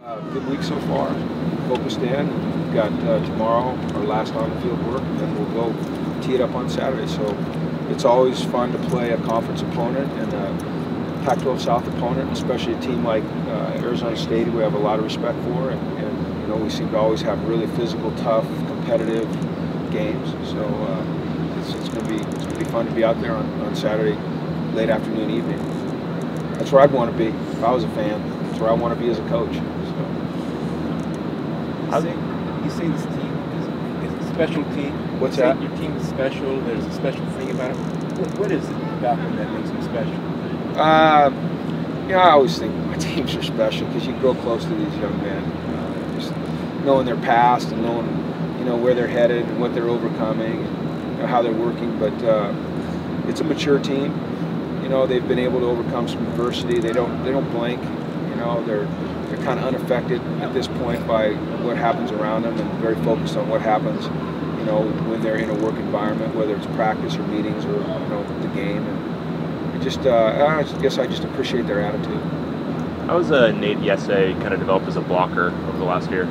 Good week so far. Focused in. We've got tomorrow our last on-the-field work, and then we'll go tee it up on Saturday. So it's always fun to play a conference opponent and a Pac-12 South opponent, especially a team like Arizona State, who we have a lot of respect for, and you know, we seem to always have really physical, tough, competitive games. So it's going to be fun to be out there on Saturday, late afternoon, evening. That's where I'd want to be if I was a fan. That's where I want to be as a coach. You say this team is a special team. What's that? Your team is special. There's a special thing about it. What is it about them that makes them special? You know, I always think my teams are special because you grow close to these young men, just knowing their past and knowing, you know, where they're headed and what they're overcoming and, you know, how they're working. But it's a mature team. You know, they've been able to overcome some adversity. They don't blink. You know, they're kind of unaffected at this point by what happens around them and very focused on what happens, you know, when they're in a work environment, whether it's practice or meetings or, you know, the game. And I guess I just appreciate their attitude. How has Nate Yesse kind of developed as a blocker over the last year?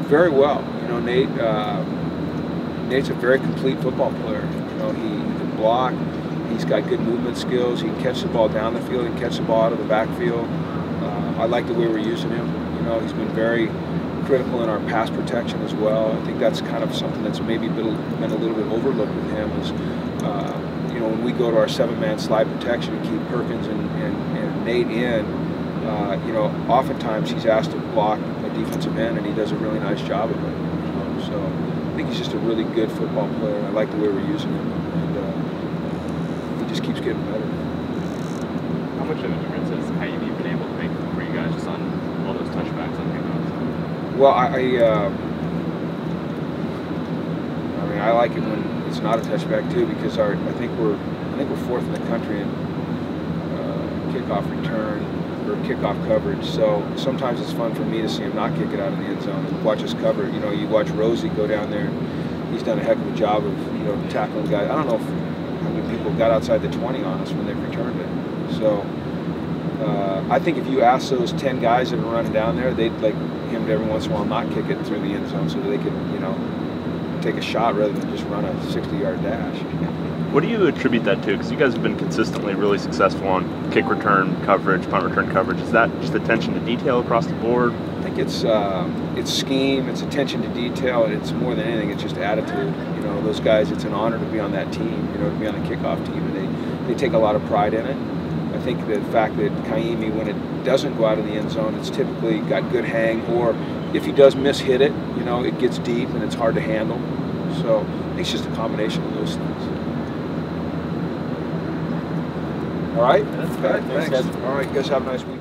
Very well. You know, Nate's a very complete football player. You know, he can block. He's got good movement skills. He can catch the ball down the field. He can catch the ball out of the backfield. I like the way we're using him. You know, he's been very critical in our pass protection as well. I think that's kind of something that's maybe been a little bit overlooked with him is, you know, when we go to our 7-man slide protection and keep Perkins and Nate in, you know, oftentimes he's asked to block a defensive end and he does a really nice job of it. You know? So I think he's just a really good football player. I like the way we're using him, and he just keeps getting better. How much of a difference has Kaimi been able to make for you guys just on all those touchbacks on kickoffs? Well, I mean, I like it when it's not a touchback too, because I think we're fourth in the country in kickoff return or kickoff coverage. So sometimes it's fun for me to see him not kick it out of the end zone and watch us cover. You know, you watch Rosie go down there. He's done a heck of a job of, you know, tackling guys. I don't know how many people got outside the 20 on us when they returned it. So I think if you ask those 10 guys that are running down there, they'd like him to every once in a while not kick it through the end zone so that they could, you know, take a shot rather than just run a 60-yard dash. What do you attribute that to? Because you guys have been consistently really successful on kick return coverage, punt return coverage. Is that just attention to detail across the board? I think it's scheme, it's attention to detail, and it's more than anything, it's just attitude. You know, those guys, it's an honor to be on that team, you know, to be on the kickoff team, and they take a lot of pride in it. I think the fact that Kaimi, when it doesn't go out of the end zone, it's typically got good hang, or if he does hit it, you know, it gets deep and it's hard to handle. So I think it's just a combination of those things. All right? That's good. Thanks. All right, you guys have a nice week.